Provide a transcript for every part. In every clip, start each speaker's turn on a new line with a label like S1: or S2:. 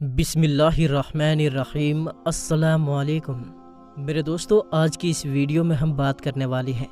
S1: بسم اللہ الرحمن الرحیم۔ السلام علیکم میرے دوستو، آج کی اس ویڈیو میں ہم بات کرنے والے ہیں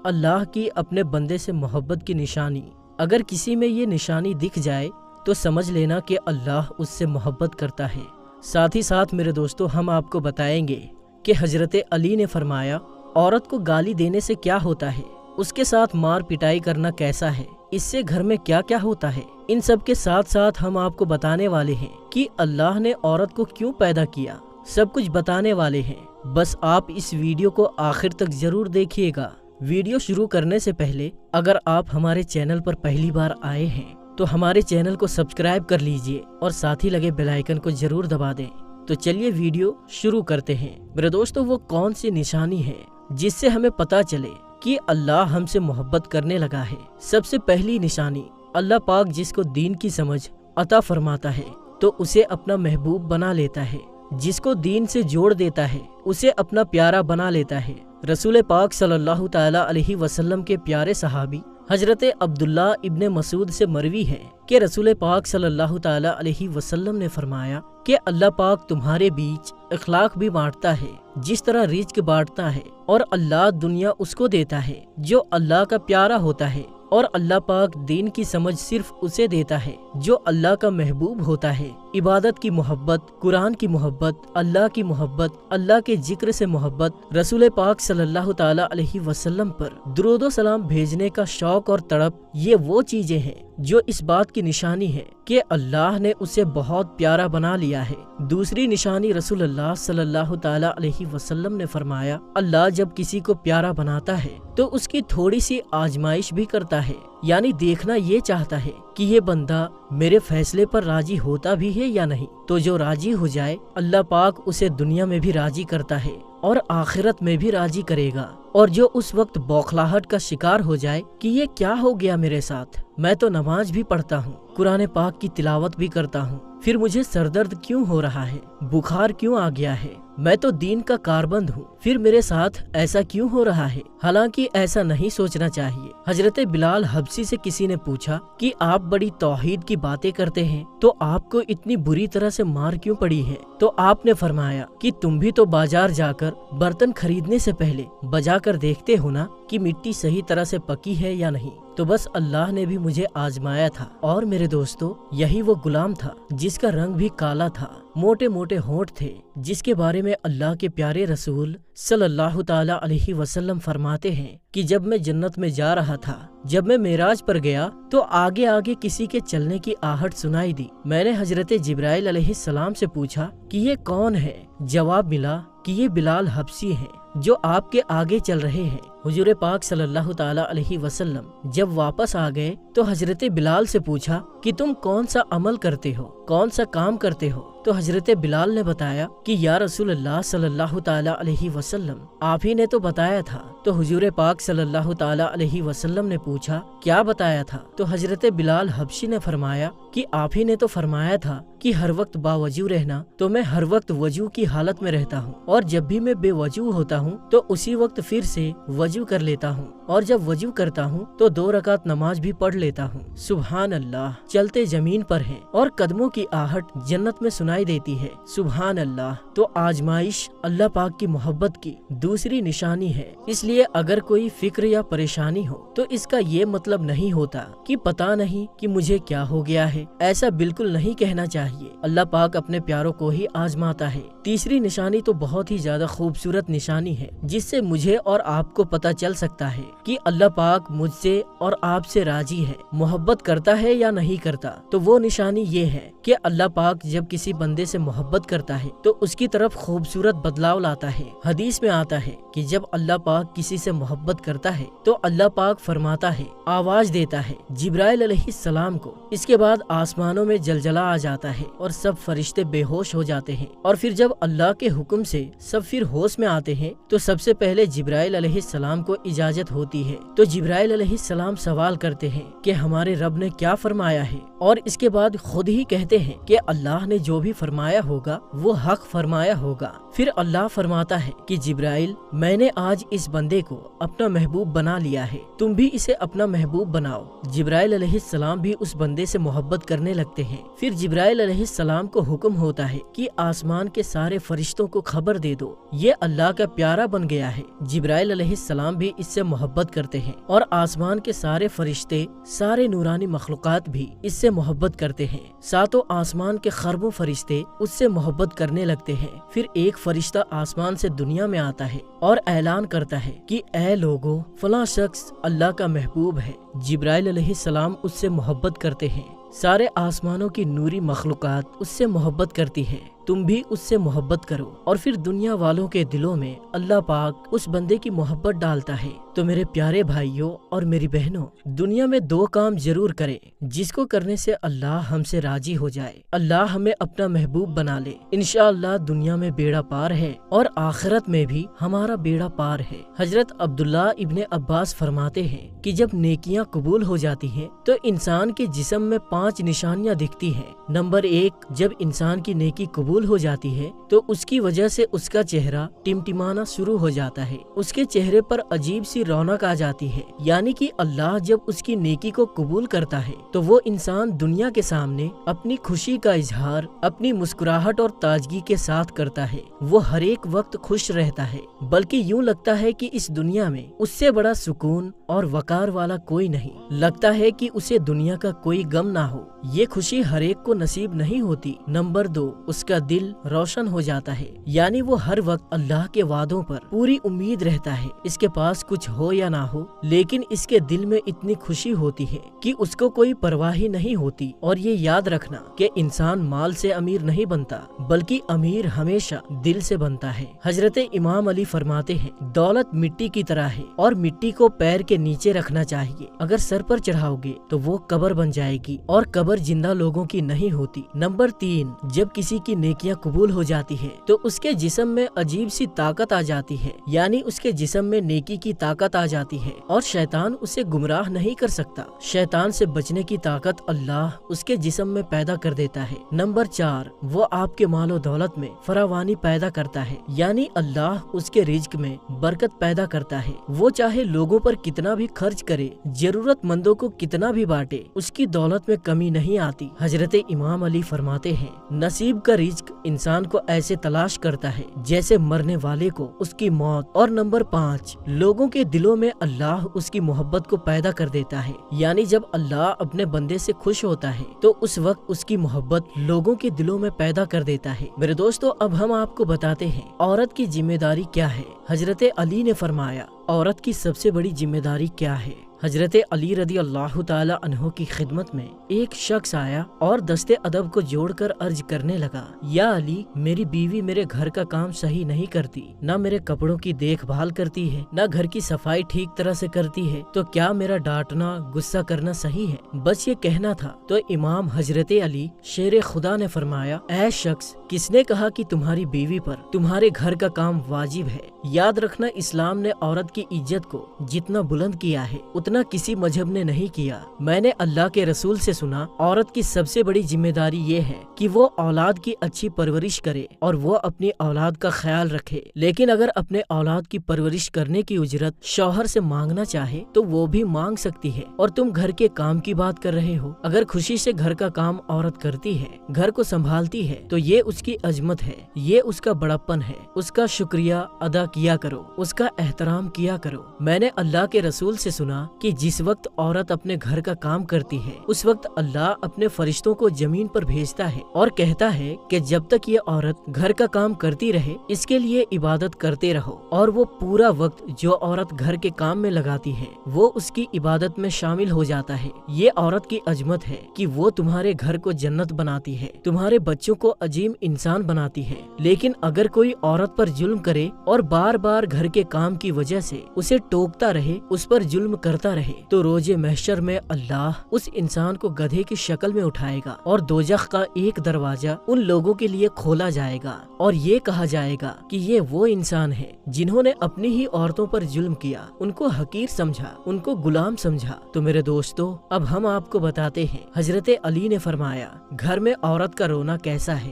S1: اللہ کی اپنے بندے سے محبت کی نشانی۔ اگر کسی میں یہ نشانی دکھ جائے تو سمجھ لینا کہ اللہ اس سے محبت کرتا ہے۔ ساتھ ہی ساتھ میرے دوستو، ہم آپ کو بتائیں گے کہ حضرت علی نے فرمایا عورت کو گالی دینے سے کیا ہوتا ہے، اس کے ساتھ مار پٹائی کرنا کیسا ہے، اس سے گھر میں کیا کیا ہوتا ہے۔ ان سب کے ساتھ ساتھ ہم آپ کو بتانے والے ہیں کہ اللہ نے عورت کو کیوں پیدا کیا، سب کچھ بتانے والے ہیں۔ بس آپ اس ویڈیو کو آخر تک ضرور دیکھیے گا۔ ویڈیو شروع کرنے سے پہلے اگر آپ ہمارے چینل پر پہلی بار آئے ہیں تو ہمارے چینل کو سبسکرائب کر لیجئے اور ساتھ ہی لگے بیل آئیکن کو ضرور دبا دیں۔ تو چلیے ویڈیو شروع کرتے ہیں۔ میرے دوستو، وہ کون سی نشانی ہے جس سے ہمیں پتہ چلے کہ اللہ ہم سے محبت کرنے لگا ہے؟ سب سے پہلی نشانی، اللہ پاک جس کو دین کی سمجھ عطا فرماتا ہے تو اسے اپنا محبوب بنا لیتا ہے، جس کو دین سے جوڑ دیتا ہے اسے اپنا پیارا بنا لیتا ہے۔ رسول پاک صلی اللہ تعالی علیہ وسلم کے پیارے صحابی حضرت عبداللہ ابن مسعود سے مروی ہے کہ رسول پاک صلی اللہ تعالی علیہ وسلم نے فرمایا کہ اللہ پاک تمہارے بیچ اخلاق بھی بانٹتا ہے جس طرح رزق بانٹتا ہے، اور اللہ دنیا اس کو دیتا ہے جو اللہ کا پیارا ہوتا ہے، اور اللہ پاک دین کی سمجھ صرف اسے دیتا ہے جو اللہ کا محبوب ہوتا ہے۔ عبادت کی محبت، قرآن کی محبت، اللہ کی محبت، اللہ کے ذکر سے محبت، رسول پاک صلی اللہ تعالی علیہ وسلم پر درود و سلام بھیجنے کا شوق اور تڑپ، یہ وہ چیزیں ہیں جو اس بات کی نشانی ہے کہ اللہ نے اسے بہت پیارا بنا لیا ہے۔ دوسری نشانی، رسول اللہ صلی اللہ تعالی علیہ وسلم نے فرمایا اللہ جب کسی کو پیارا بناتا ہے تو اس کی تھوڑی سی آزمائش بھی کرتا ہے، یعنی دیکھنا یہ چاہتا ہے کہ یہ بندہ میرے فیصلے پر راضی ہوتا بھی ہے یا نہیں۔ تو جو راضی ہو جائے اللہ پاک اسے دنیا میں بھی راضی کرتا ہے اور آخرت میں بھی راضی کرے گا، اور جو اس وقت بوکھلاہٹ کا شکار ہو جائے کہ یہ کیا ہو گیا میرے ساتھ، میں تو نماز بھی پڑھتا ہوں، قرآن پاک کی تلاوت بھی کرتا ہوں، پھر مجھے سر درد کیوں ہو رہا ہے، بخار کیوں آ گیا ہے، میں تو دین کا کاربند ہوں، پھر میرے ساتھ ایسا کیوں ہو رہا ہے؟ حالانکہ ایسا نہیں سوچنا چاہیے۔ حضرت بلال حبشی سے کسی نے پوچھا کہ آپ بڑی توحید کی باتیں کرتے ہیں تو آپ کو اتنی بری طرح سے مار کیوں پڑی ہے؟ تو آپ نے فرمایا کہ تم بھی تو بازار جا کر برتن خریدنے سے پہلے بجا کر دیکھتے ہو نا کہ مٹی صحیح طرح سے پکی ہے یا نہیں۔ تو بس اللہ نے بھی مجھے آزمایا تھا، اور میرے دوستو یہی وہ غلام تھا جس کا رنگ بھی کالا تھا، موٹے موٹے ہونٹ تھے، جس کے بارے میں اللہ کے پیارے رسول صلی اللہ تعالی علیہ وسلم فرماتے ہیں کہ جب میں جنت میں جا رہا تھا، جب میں معراج پر گیا تو آگے آگے کسی کے چلنے کی آہٹ سنائی دی۔ میں نے حضرت جبرائیل علیہ السلام سے پوچھا کہ یہ کون ہے؟ جواب ملا کہ یہ بلال حبشی ہیں جو آپ کے آگے چل رہے ہیں۔ حضور پاک صلی اللہ تعالی علیہ وسلم جب واپس آ گئے تو حضرت بلال سے پوچھا کہ تم کون سا عمل کرتے ہو، کون سا کام کرتے ہو؟ تو حضرت بلال نے بتایا کہ یا رسول اللہ صلی اللہ تعالی علیہ وسلم، آپ ہی نے تو بتایا تھا۔ تو حضور پاک صلی اللہ تعالی علیہ وسلم نے پوچھا کیا بتایا تھا؟ تو حضرت بلال حبشی نے فرمایا کہ آپ ہی نے تو فرمایا تھا کہ ہر وقت باوضو رہنا، تو میں ہر وقت وضو کی حالت میں رہتا ہوں، اور جب بھی میں بے وضو ہوتا ہوں تو اسی وقت پھر سے وضو کر لیتا ہوں، اور جب وضو کرتا ہوں تو 2 رکعت نماز بھی پڑھ لیتا ہوں۔ سبحان اللہ، چلتے زمین پر ہیں اور قدموں کی آہٹ جنت میں سنائی دیتی ہے۔ سبحان اللہ۔ تو آزمائش اللہ پاک کی محبت کی دوسری نشانی ہے۔ اس لیے اگر کوئی فکر یا پریشانی ہو تو اس کا یہ مطلب نہیں ہوتا کہ پتہ نہیں کہ مجھے کیا ہو گیا ہے، ایسا بالکل نہیں کہنا چاہیے۔ اللہ پاک اپنے پیاروں کو ہی آزماتا ہے۔ تیسری نشانی تو بہت ہی زیادہ خوبصورت نشانی ہے جس سے مجھے اور آپ کو پتہ چل سکتا ہے کہ اللہ پاک مجھ سے اور آپ سے راضی ہے، محبت کرتا ہے یا نہیں کرتا۔ تو وہ نشانی یہ ہے کہ اللہ پاک جب کسی بندے سے محبت کرتا ہے تو اس کی طرف خوبصورت بدلاؤ لاتا ہے۔ حدیث میں آتا ہے کہ جب اللہ پاک کسی سے محبت کرتا ہے تو اللہ پاک فرماتا ہے، آواز دیتا ہے جبرائیل علیہ السلام کو، اس کے بعد آسمانوں میں زلزلہ آ جاتا ہے اور سب فرشتے بے ہوش ہو جاتے ہیں، اور پھر جب اللہ کے حکم سے سب پھر ہوش میں آتے ہیں تو سب سے پہلے جبرائیل علیہ السلام کو اجازت ہوتی ہے۔ تو جبرائیل علیہ السلام سوال کرتے ہیں کہ ہمارے رب نے کیا فرمایا ہے، اور اس کے بعد خود ہی کہتے ہیں کہ اللہ نے جو بھی فرمایا ہوگا وہ حق فرمایا ہوگا۔ پھر اللہ فرماتا ہے کہ جبرائیل، میں نے آج اس بندے کو اپنا محبوب بنا لیا ہے، تم بھی اسے اپنا محبوب بناؤ۔ جبرائیل علیہ السلام بھی اس بندے سے محبت کرنے لگتے ہیں۔ پھر جبرائیل علیہ السلام کو حکم ہوتا ہے کہ آسمان کے سارے فرشتوں کو خبر دے دو، یہ اللہ کا پیارا بن گیا ہے۔ جبرائیل علیہ السلام بھی اس سے محبت کرتے ہیں اور آسمان کے سارے فرشتے، سارے نورانی مخلوقات بھی اس سے محبت کرتے ہیں۔ ساتوں آسمان کے خربوں فرشتے اس سے محبت کرنے لگتے ہیں۔ پھر ایک فرشتہ آسمان سے دنیا میں آتا ہے اور اعلان کرتا ہے کہ اے لوگو، فلاں شخص اللہ کا محبوب ہے۔ جبرائیل علیہ السلام اس سے محبت کرتے ہیں۔ سارے آسمانوں کی نوری مخلوقات اس سے محبت کرتی ہے۔ تم بھی اس سے محبت کرو، اور پھر دنیا والوں کے دلوں میں اللہ پاک اس بندے کی محبت ڈالتا ہے۔ تو میرے پیارے بھائیوں اور میری بہنوں، دنیا میں دو کام ضرور کریں جس کو کرنے سے اللہ ہم سے راضی ہو جائے، اللہ ہمیں اپنا محبوب بنا لے۔ انشاءاللہ دنیا میں بیڑا پار ہے اور آخرت میں بھی ہمارا بیڑا پار ہے۔ حضرت عبداللہ ابن عباس فرماتے ہیں کہ جب نیکیاں قبول ہو جاتی ہیں تو انسان کے جسم میں 5 نشانیاں دکھتی ہیں۔ نمبر 1، جب انسان کی نیکی قبول ہو جاتی ہے تو اس کی وجہ سے اس کا چہرہ ٹمٹمانا شروع ہو جاتا ہے، اس کے چہرے پر عجیب سی رونق آ جاتی ہے، یعنی کہ اللہ جب اس کی نیکی کو قبول کرتا ہے تو وہ انسان دنیا کے سامنے اپنی خوشی کا اظہار اپنی مسکراہٹ اور تازگی کے ساتھ کرتا ہے۔ وہ ہر ایک وقت خوش رہتا ہے، بلکہ یوں لگتا ہے کہ اس دنیا میں اس سے بڑا سکون اور وقار والا کوئی نہیں، لگتا ہے کہ اسے دنیا کا کوئی غم نہ ہو۔ یہ خوشی ہر ایک کو نصیب نہیں ہوتی۔ نمبر 2، اس کا دل روشن ہو جاتا ہے، یعنی وہ ہر وقت اللہ کے وعدوں پر پوری امید رہتا ہے۔ اس کے پاس کچھ ہو یا نہ ہو، لیکن اس کے دل میں اتنی خوشی ہوتی ہے کہ اس کو کوئی پرواہ ہی نہیں ہوتی۔ اور یہ یاد رکھنا کہ انسان مال سے امیر نہیں بنتا، بلکہ امیر ہمیشہ دل سے بنتا ہے۔ حضرت امام علی فرماتے ہیں، دولت مٹی کی طرح ہے اور مٹی کو پیر کے نیچے رکھنا چاہیے، اگر سر پر چڑھاؤ گے تو وہ قبر بن جائے گی، اور قبر زندہ لوگوں کی نہیں ہوتی۔ نمبر 3، جب کسی کی نیکیاں قبول ہو جاتی ہے تو اس کے جسم میں عجیب سی طاقت آ جاتی ہے، یعنی اس کے جسم میں نیکی کی طاقت آ جاتی ہے اور شیطان اسے گمراہ نہیں کر سکتا۔ شیطان سے بچنے کی طاقت اللہ اس کے جسم میں پیدا کر دیتا ہے۔ نمبر 4، وہ آپ کے مال و دولت میں فراوانی پیدا کرتا ہے، یعنی اللہ اس کے رزق میں برکت پیدا کرتا ہے۔ وہ چاہے لوگوں پر کتنا بھی خرچ کرے، ضرورت مندوں کو کتنا بھی بانٹے، اس کی دولت میں کمی نہیں آتی۔ حضرت امام علی فرماتے ہیں، نصیب کا رزق انسان کو ایسے تلاش کرتا ہے جیسے مرنے والے کو اس کی موت۔ اور نمبر 5، لوگوں کے دلوں میں اللہ اس کی محبت کو پیدا کر دیتا ہے، یعنی جب اللہ اپنے بندے سے خوش ہوتا ہے تو اس وقت اس کی محبت لوگوں کے دلوں میں پیدا کر دیتا ہے۔ میرے دوستو، اب ہم آپ کو بتاتے ہیں عورت کی ذمہ داری کیا ہے۔ حضرت علی نے فرمایا، عورت کی سب سے بڑی ذمہ داری کیا ہے؟ حضرت علی رضی اللہ تعالی عنہ کی خدمت میں ایک شخص آیا اور دست ادب کو جوڑ کر عرض کرنے لگا، یا علی، میری بیوی میرے گھر کا کام صحیح نہیں کرتی، نہ میرے کپڑوں کی دیکھ بھال کرتی ہے، نہ گھر کی صفائی ٹھیک طرح سے کرتی ہے، تو کیا میرا ڈانٹنا غصہ کرنا صحیح ہے؟ بس یہ کہنا تھا۔ تو امام حضرت علی شیر خدا نے فرمایا، اے شخص، کس نے کہا کہ تمہاری بیوی پر تمہارے گھر کا کام واجب ہے؟ یاد رکھنا، اسلام نے عورت کی عزت کو جتنا بلند کیا ہے اتنا کسی مذہب نے نہیں کیا۔ میں نے اللہ کے رسول سے سنا، عورت کی سب سے بڑی ذمہ داری یہ ہے کہ وہ اولاد کی اچھی پرورش کرے اور وہ اپنی اولاد کا خیال رکھے، لیکن اگر اپنے اولاد کی پرورش کرنے کی اجرت شوہر سے مانگنا چاہے تو وہ بھی مانگ سکتی ہے۔ اور تم گھر کے کام کی بات کر رہے ہو، اگر خوشی سے گھر کا کام عورت کرتی ہے، گھر کو سنبھالتی ہے، تو یہ اس کی عظمت ہے، یہ اس کا بڑپن ہے۔ اس کا شکریہ ادا کیا کرو، اس کا احترام کیا کرو۔ میں نے اللہ کے رسول سے سنا کہ جس وقت عورت اپنے گھر کا کام کرتی ہے اس وقت اللہ اپنے فرشتوں کو زمین پر بھیجتا ہے اور کہتا ہے کہ جب تک یہ عورت گھر کا کام کرتی رہے اس کے لیے عبادت کرتے رہو، اور وہ پورا وقت جو عورت گھر کے کام میں لگاتی ہے وہ اس کی عبادت میں شامل ہو جاتا ہے۔ یہ عورت کی عظمت ہے کہ وہ تمہارے گھر کو جنت بناتی ہے، تمہارے بچوں کو عظیم انسان بناتی ہے۔ لیکن اگر کوئی عورت پر ظلم کرے اور بار بار گھر کے کام کی وجہ سے اسے ٹوکتا رہے، اس پر ظلم کرتا رہے، تو روز محشر میں اللہ اس انسان کو گدھے کی شکل میں اٹھائے گا اور دوزخ کا ایک دروازہ ان لوگوں کے لیے کھولا جائے گا، اور یہ کہا جائے گا کہ یہ وہ انسان ہے جنہوں نے اپنی ہی عورتوں پر ظلم کیا، ان کو حقیر سمجھا، ان کو غلام سمجھا۔ تو میرے دوستو، اب ہم آپ کو بتاتے ہیں، حضرت علی نے فرمایا، گھر میں عورت کا رونا کیسا ہے؟